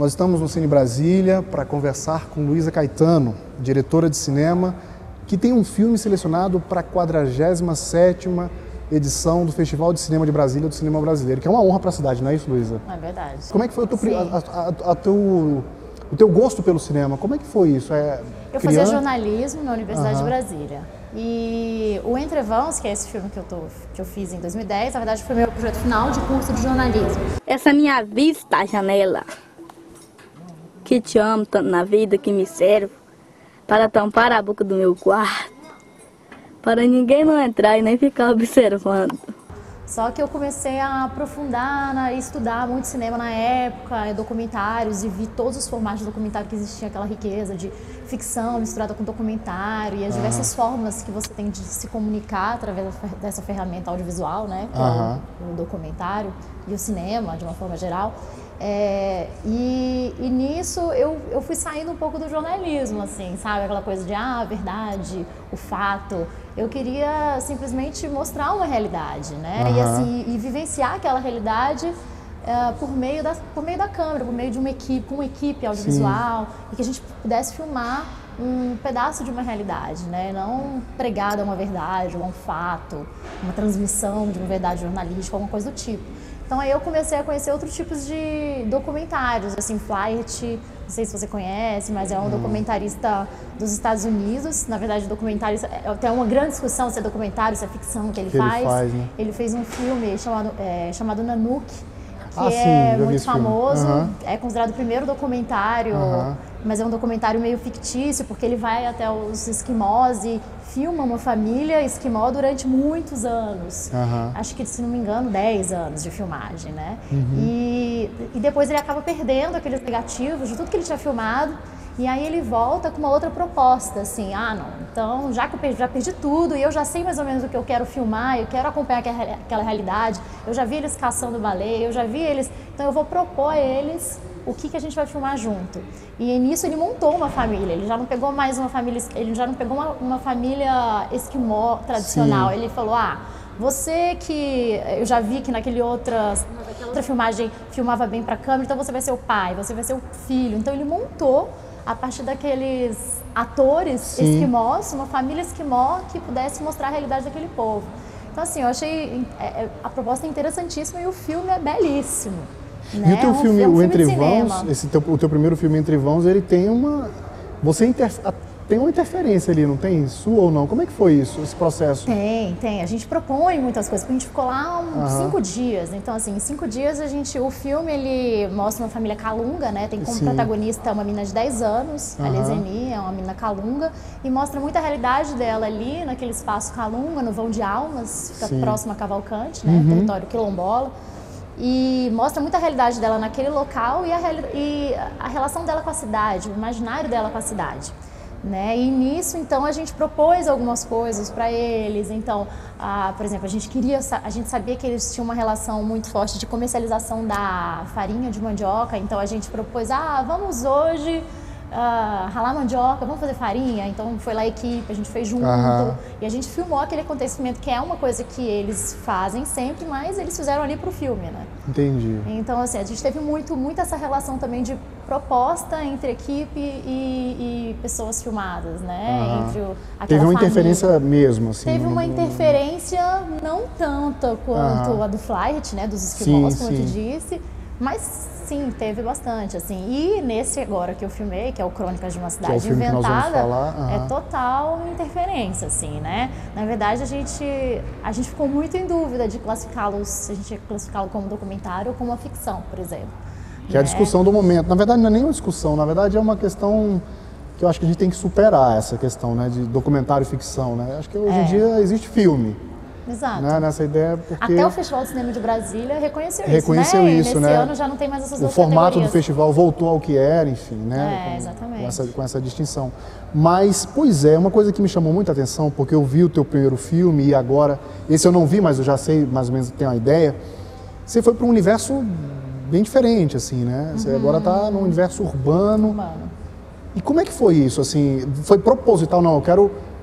Nós estamos no Cine Brasília para conversar com Luísa Caetano, diretora de cinema, que tem um filme selecionado para a 47ª edição do Festival de Cinema de Brasília, do Cinema Brasileiro, que é uma honra para a cidade, não é isso, Luísa? É verdade. Como é que foi o teu gosto pelo cinema? Como é que foi isso? Eu fazia jornalismo na Universidade de Brasília. E o Entre Vãos, que é esse filme que eu fiz em 2010, na verdade foi meu projeto final de curso de jornalismo. Essa minha vista à janela, que te amo tanto na vida, que me serve para tampar a boca do meu quarto, para ninguém não entrar e nem ficar observando. Só que eu comecei a aprofundar e estudar muito cinema na época, documentários, e vi todos os formatos de documentário que existia, aquela riqueza de ficção misturada com documentário e as diversas formas que você tem de se comunicar através dessa ferramenta audiovisual, né, que é o documentário e o cinema, de uma forma geral. E nisso eu fui saindo um pouco do jornalismo, assim, sabe? Aquela coisa de, a verdade, o fato. Eu queria simplesmente mostrar uma realidade, né? E vivenciar aquela realidade por meio da câmera, por meio de uma equipe audiovisual. Sim. E que a gente pudesse filmar um pedaço de uma realidade, né? Não pregada a uma verdade, ou a um fato, uma transmissão de uma verdade jornalística, alguma coisa do tipo. Então aí eu comecei a conhecer outros tipos de documentários, assim, Flight, não sei se você conhece, mas é um documentarista dos Estados Unidos. Na verdade, documentarista, tem uma grande discussão se é documentário, se é ficção que ele faz. Né? Ele fez um filme chamado Nanook, que é muito famoso, é considerado o primeiro documentário, mas é um documentário meio fictício, porque ele vai até os esquimós e filma uma família esquimó durante muitos anos. Acho que, se não me engano, 10 anos de filmagem, né? E depois ele acaba perdendo aqueles negativos de tudo que ele tinha filmado, e aí ele volta com uma outra proposta, assim, não, então já que eu já perdi tudo e eu já sei mais ou menos o que eu quero filmar, eu quero acompanhar aquela realidade, eu já vi eles caçando baleia, eu já vi eles, então eu vou propor a eles o que a gente vai filmar junto. E nisso ele montou uma família, ele já não pegou mais uma família, ele já não pegou uma família esquimó tradicional. Sim. Ele falou, você que eu já vi que naquela outra filmagem filmava bem para câmera, então você vai ser o pai, você vai ser o filho. Então ele montou, a partir daqueles atores esquimós, uma família esquimó que pudesse mostrar a realidade daquele povo. Então assim, eu achei a proposta interessantíssima e o filme é belíssimo. Né? E o teu filme, o Entre Vãos, o teu primeiro filme Entre Vãos, ele tem uma... tem uma interferência ali, não tem? Sua ou não? Como é que foi isso, esse processo? Tem. A gente propõe muitas coisas, porque a gente ficou lá 5 dias. Então, assim, em 5 dias o filme, ele mostra uma família calunga, né? Tem como protagonista uma menina de 10 anos, a Lezeni, é uma menina calunga, e mostra muita realidade dela ali, naquele espaço calunga, no Vão de Almas, fica próximo a Cavalcante, né? Território quilombola. E mostra muita realidade dela naquele local e a relação dela com a cidade, o imaginário dela com a cidade. Né? E nisso, então, a gente propôs algumas coisas para eles. Então, por exemplo, a gente sabia que eles tinham uma relação muito forte de comercialização da farinha de mandioca. Então, a gente propôs, vamos hoje ralar mandioca, vamos fazer farinha. Então, foi lá a equipe, a gente fez junto. E a gente filmou aquele acontecimento, que é uma coisa que eles fazem sempre, mas eles fizeram ali pro filme, né? Entendi. Então, assim, a gente teve muito essa relação também de proposta entre equipe e pessoas filmadas, né? Teve uma interferência mesmo, assim? Teve uma interferência não tanta quanto a do Flight, né? Dos esquimós, como eu te disse, mas sim, teve bastante, assim. E nesse agora que eu filmei, que é o Crônicas de uma Cidade Inventada, é total interferência, assim, né? Na verdade, a gente ficou muito em dúvida de classificá-lo, se a gente ia classificá-lo como documentário ou como uma ficção, por exemplo. Que é a discussão do momento. Na verdade, não é nem uma discussão, na verdade é uma questão que eu acho que a gente tem que superar, essa questão, né, de documentário e ficção, né? Acho que hoje em dia existe filme. Exato. Né, nessa ideia, porque... Até o Festival de Cinema de Brasília reconheceu isso, né? Nesse ano já não tem mais essas duas categorias. O formato do festival voltou ao que era, enfim, né? Exatamente. Com essa distinção. Mas, pois é, uma coisa que me chamou muita atenção, porque eu vi o teu primeiro filme e agora, esse eu não vi, mas eu já sei, mais ou menos, tenho uma ideia. Você foi para um universo bem diferente, assim, né? Você agora está num universo urbano. E como é que foi isso, assim? Foi proposital? Não,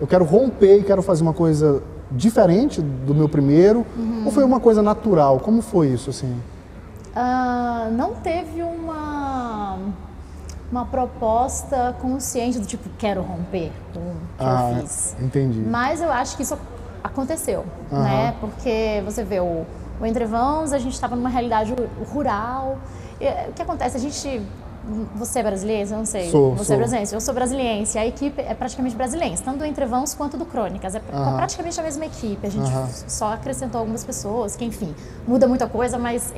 eu quero romper e quero fazer uma coisa diferente do meu primeiro, ou foi uma coisa natural? Como foi isso, assim? Não teve uma uma proposta consciente do tipo, quero romper com o que eu fiz. Entendi. Mas eu acho que isso aconteceu, né? Porque você vê o Entrevãos, a gente estava numa realidade rural. O que acontece? Você é brasileiro? Eu não sei. Você é brasileiro? Eu sou brasiliense. A equipe é praticamente brasiliense, tanto do Entrevãos quanto do Crônicas. É praticamente a mesma equipe. A gente só acrescentou algumas pessoas, que enfim, muda muita coisa, mas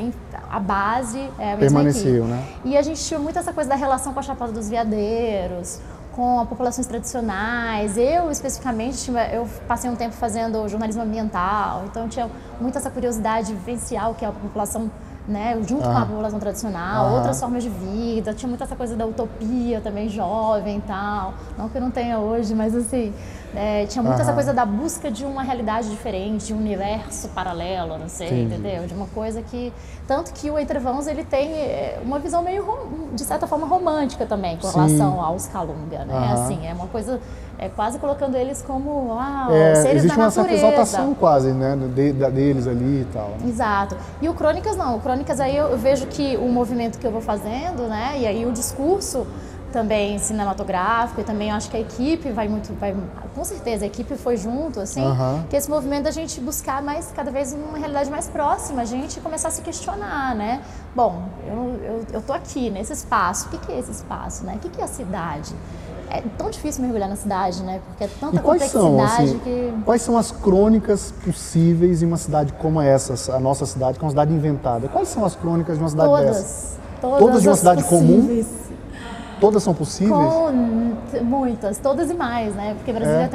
a base é a mesma Permaneceu, equipe. Né? E a gente tinha muito essa coisa da relação com a Chapada dos Veadeiros, com as populações tradicionais. Eu, especificamente, eu passei um tempo fazendo jornalismo ambiental, então eu tinha muito essa curiosidade de vivenciar o que é a população, né, junto com a população tradicional, outras formas de vida. Tinha muito essa coisa da utopia também, jovem e tal. Não que eu não tenha hoje, mas assim, tinha muito essa coisa da busca de uma realidade diferente, de um universo paralelo, não sei, entendeu? De uma coisa que... Tanto que o Entrevãos, ele tem uma visão meio, de certa forma, romântica também, com relação aos Calunga, né? Assim, é uma coisa... quase colocando eles como seres da natureza. Existe uma certa exaltação quase, né, deles ali e tal. Exato. E o Crônicas não. O Crônicas aí eu vejo que o movimento que eu vou fazendo, né, e aí o discurso também cinematográfico, e também eu acho que a equipe com certeza, a equipe foi junto, assim, que esse movimento da gente buscar cada vez uma realidade mais próxima, a gente começar a se questionar, né? Bom, eu tô aqui nesse espaço, o que é esse espaço, né? O que é a cidade? É tão difícil mergulhar na cidade, né? Porque é tanta complexidade que... Quais são as crônicas possíveis em uma cidade como essa, a nossa cidade, que é uma cidade inventada? Quais são as crônicas de uma cidade dessa? Todas de uma cidade comum? Todas são possíveis? Muitas, todas e mais, né? Porque Brasília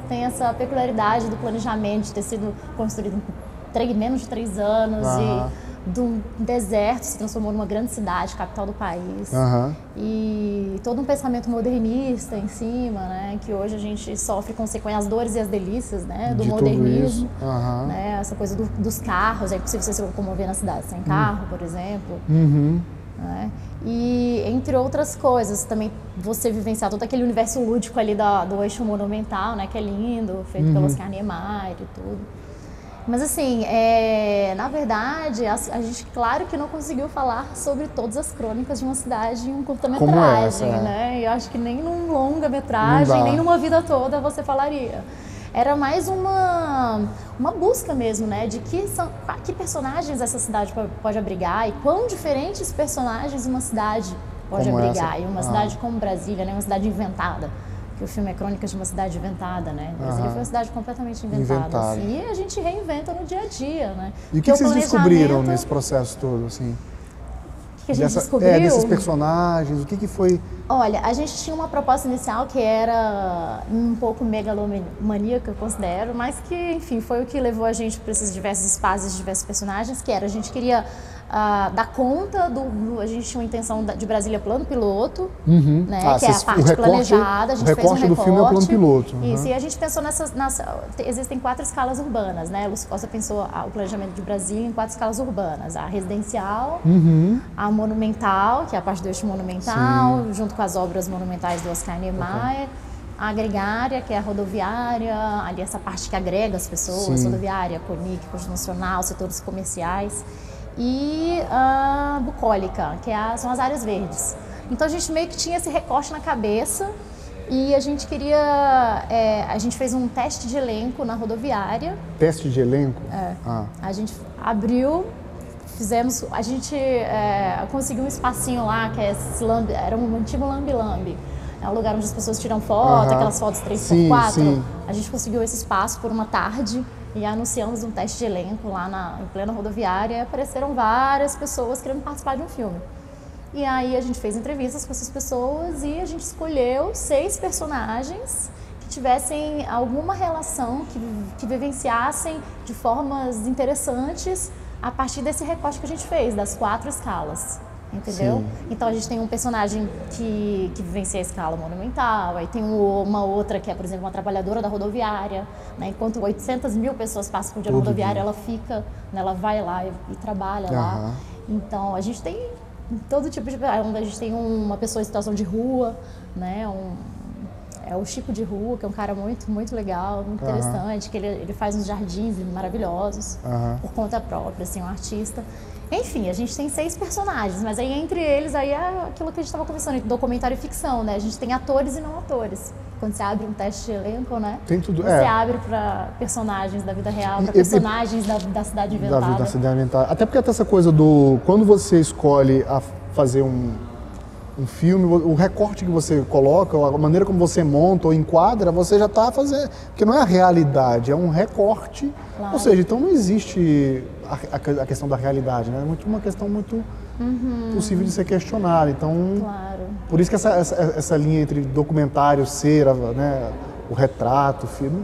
tem essa peculiaridade do planejamento, de ter sido construído em menos de 3 anos e do deserto se transformou numa grande cidade, capital do país. E todo um pensamento modernista em cima, né? Que hoje a gente sofre as dores e as delícias, né? Do modernismo. Né? Essa coisa dos carros, é impossível você se locomover na cidade sem carro, por exemplo. Né? E entre outras coisas, também você vivenciar todo aquele universo lúdico ali do eixo monumental, né, que é lindo, feito pelo Oscar Niemeyer e tudo. Mas assim, na verdade, a gente claro que não conseguiu falar sobre todas as crônicas de uma cidade em um curta-metragem, né? Eu acho que nem num longa-metragem, nem numa vida toda você falaria. Era mais uma busca mesmo, né, de que personagens essa cidade pode abrigar e quão diferentes personagens uma cidade pode abrigar. E uma cidade como Brasília, né, uma cidade inventada, que o filme é Crônicas de uma Cidade Inventada, né? Brasília foi uma cidade completamente inventada. Assim, e a gente reinventa no dia a dia, né? E o que vocês descobriram nesse processo todo, assim? O que a gente descobriu? Desses personagens, o que foi? Olha, a gente tinha uma proposta inicial que era um pouco megalomaníaca, eu considero, mas que, enfim, foi o que levou a gente para esses diversos espaços, diversos personagens, que era, a gente queria dar conta a gente tinha uma intenção de Brasília plano piloto, né, que é a parte planejada, a gente fez um recorte. O recorte do filme é o plano piloto. Isso, e a gente pensou existem 4 escalas urbanas, né, Lúcio Costa pensou o planejamento de Brasília em 4 escalas urbanas, a residencial, a monumental, que é a parte do eixo monumental, junto com as obras monumentais do Oscar Niemeyer, a gregária, que é a rodoviária, ali essa parte que agrega as pessoas, rodoviária, CONIC, Constitucional, setores comerciais, e a bucólica, que são as áreas verdes. Então a gente meio que tinha esse recorte na cabeça e a gente queria... a gente fez um teste de elenco na rodoviária. Teste de elenco? A gente abriu... a gente conseguiu um espacinho lá, que era um antigo lambi-lambi. É um lugar onde as pessoas tiram foto, aquelas fotos 3x4. A gente conseguiu esse espaço por uma tarde e anunciamos um teste de elenco lá em plena rodoviária e apareceram várias pessoas querendo participar de um filme. E aí a gente fez entrevistas com essas pessoas e a gente escolheu 6 personagens que tivessem alguma relação, que vivenciassem de formas interessantes a partir desse recorte que a gente fez, das 4 escalas, entendeu? Então a gente tem um personagem que vivencia a escala monumental, aí tem uma outra que é, por exemplo, uma trabalhadora da rodoviária, né? Enquanto 800 mil pessoas passam por dia na rodoviária, ela fica, né? Ela vai lá e trabalha lá. Então a gente tem todo tipo de... onde a gente tem uma pessoa em situação de rua, né? é o Chico de Rua, que é um cara muito legal, muito interessante, que ele faz uns jardins maravilhosos, por conta própria, assim, um artista. Enfim, a gente tem 6 personagens, mas aí entre eles aí é aquilo que a gente estava conversando, documentário e ficção, né? A gente tem atores e não atores. Quando você abre um teste de elenco, né? Tem tudo, você abre para personagens da vida real, para personagens da cidade inventada. Da cidade inventada. Até porque até essa coisa do... Quando você escolhe fazer um filme, o recorte que você coloca, a maneira como você monta ou enquadra, você já está fazendo... Porque não é a realidade, é um recorte. Claro. Ou seja, então não existe a questão da realidade, né? É uma questão muito possível de ser questionada. Então, por isso que essa linha entre documentário, cera, né, o retrato, o filme...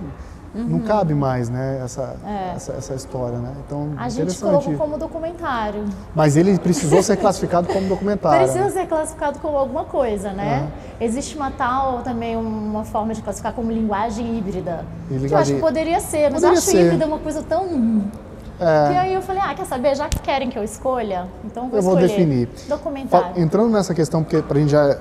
Não cabe mais, né, essa história, né? Então, a gente colocou como documentário. Mas ele precisou ser classificado como documentário. Precisa ser classificado como alguma coisa, né? Existe uma forma de classificar como linguagem híbrida. Que eu acho que poderia ser, mas eu acho híbrida uma coisa tão... E aí eu falei, quer saber, já que querem que eu escolha, então eu vou definir. Documentário. Entrando nessa questão, porque pra gente já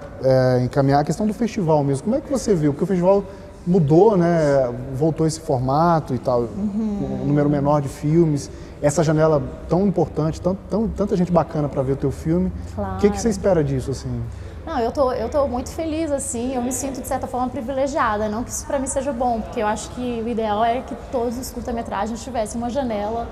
encaminhar a questão do festival mesmo, como é que você viu? Porque o festival mudou, né? Voltou esse formato e tal, um número menor de filmes, essa janela tão importante, tanta gente bacana para ver o teu filme. Claro. O que você espera disso, assim? Não, eu tô muito feliz, assim, eu me sinto, de certa forma, privilegiada, não que isso para mim seja bom, porque eu acho que o ideal é que todos os curta-metragens tivessem uma janela,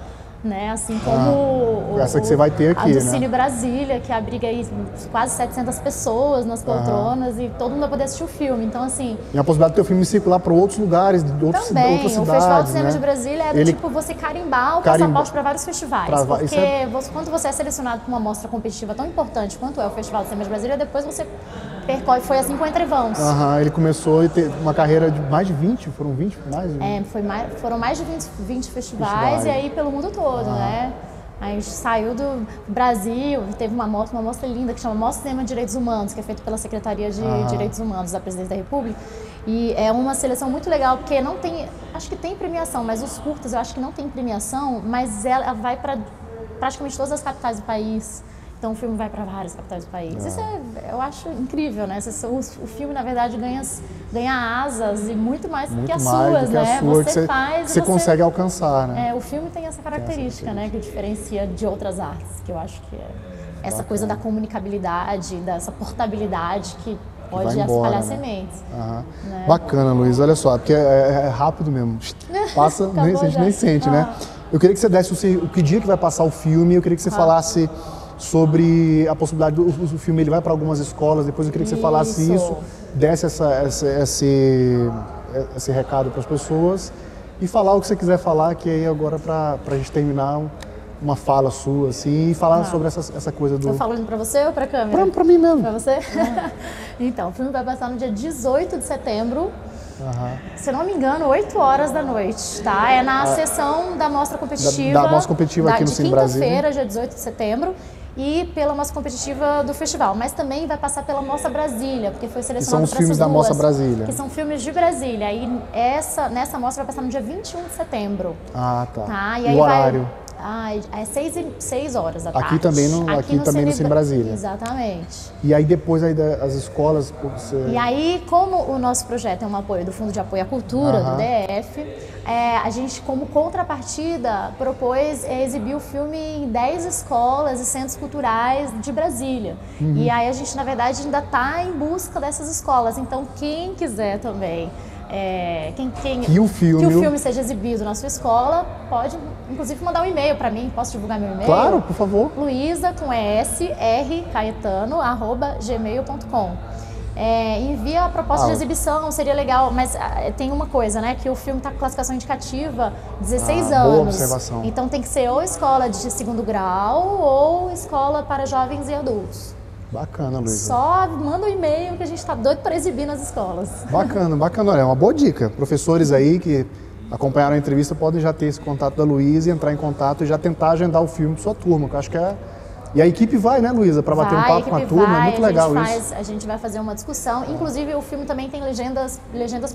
né, assim como essa que você vai ter aqui, a do né? Cine Brasília, que abriga aí quase 700 pessoas nas poltronas e todo mundo vai poder assistir o filme, então assim... E a possibilidade de ter o filme circular para outros lugares, outras cidades, o Festival de Cinema né? de Brasília é do tipo você carimbar o passaporte para vários festivais, porque quando você é selecionado para uma mostra competitiva tão importante quanto é o Festival de Cinema de Brasília, depois você percorre, foi assim com Entrevãos. Ele começou a ter uma carreira de mais de 20, foram 20? Foram mais de 20 festivais e aí pelo mundo todo, né? A gente saiu do Brasil, teve uma mostra linda que chama Mostra Cinema de Direitos Humanos, que é feita pela Secretaria de Direitos Humanos da Presidência da República. E é uma seleção muito legal, porque não tem, acho que tem premiação, mas os curtas eu acho que não tem premiação, mas ela vai para praticamente todas as capitais do país. Então o filme vai para várias capitais do país. Isso eu acho incrível, né? O filme, na verdade, ganha asas e muito mais do que as suas, né? Você consegue alcançar, né? O filme tem essa característica, né? Que diferencia de outras artes, que eu acho que é essa coisa da comunicabilidade, dessa portabilidade que pode espalhar sementes. Né? Bacana, Luiz. Olha só, porque é rápido mesmo. Passa, a gente nem sente, né? Eu queria que você desse o que dia que vai passar o filme, eu queria que você falasse sobre a possibilidade do filme, ele vai para algumas escolas, depois eu queria que você falasse isso, desse esse recado para as pessoas e falar o que você quiser falar, que aí agora para a gente terminar uma fala sua, assim, e falar sobre essa coisa do... Eu falo para você ou para a câmera? Para mim mesmo. Para você? Então, o filme vai passar no dia 18 de setembro, se eu não me engano, 8 horas da noite, tá? É na sessão da mostra competitiva. Da mostra competitiva aqui no Cine Brasília. Quinta-feira, dia 18 de setembro. E pela mostra competitiva do festival, mas também vai passar pela Mostra Brasília, porque foi selecionado para essas duas. São os filmes da Mostra Brasília. Que são filmes de Brasília. E nessa mostra vai passar no dia 21 de setembro. Ah, tá. E aí o horário? É 6 horas da tarde. Aqui também no Cine Brasília. Exatamente. E aí depois as escolas... E aí, como o nosso projeto é um apoio do Fundo de Apoio à Cultura, do DF, a gente, como contrapartida, propôs exibir o filme em 10 escolas e centros culturais de Brasília. E aí a gente, na verdade, ainda está em busca dessas escolas. Então, quem quiser também... que o filme seja exibido na sua escola, pode inclusive mandar um e-mail para mim. Posso divulgar meu e-mail? Claro, por favor. Luiza com @gmail.com. Envia a proposta de exibição, seria legal, mas tem uma coisa, né, que o filme está com classificação indicativa 16 anos. Boa observação. Então tem que ser ou escola de segundo grau ou escola para jovens e adultos. Bacana, Luiza. Só manda um e-mail que a gente está doido para exibir nas escolas. Bacana. Olha, é uma boa dica. Professores aí que acompanharam a entrevista podem já ter esse contato da Luiza e entrar em contato e já tentar agendar o filme para sua turma, que eu acho que é... E a equipe vai, né, Luiza, para bater um papo com a turma, é muito legal isso. A gente vai fazer uma discussão, inclusive o filme também tem legendas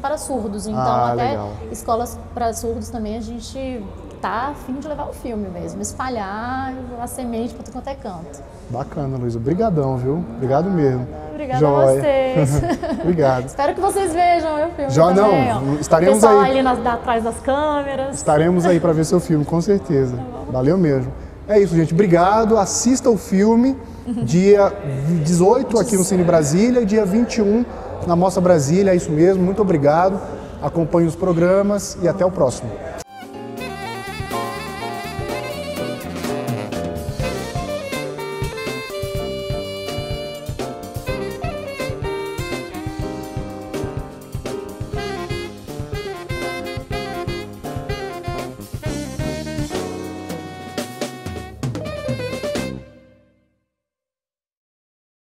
para surdos, então até legal. Escolas para surdos também a gente tá a fim de levar o filme mesmo, espalhar a semente para tudo quanto é canto. Bacana, Luiza. Obrigadão, viu? Obrigado mesmo. Obrigada Joia. a vocês. Obrigado. Espero que vocês vejam meu filme Já também, não, ó. estaremos Pessoal aí. ali atrás das câmeras. Estaremos aí para ver seu filme, com certeza. Valeu mesmo. É isso, gente. Obrigado. Assista o filme dia 18 aqui no Cine Brasília e dia 21 na Mostra Brasília. É isso mesmo. Muito obrigado. Acompanhe os programas e até o próximo.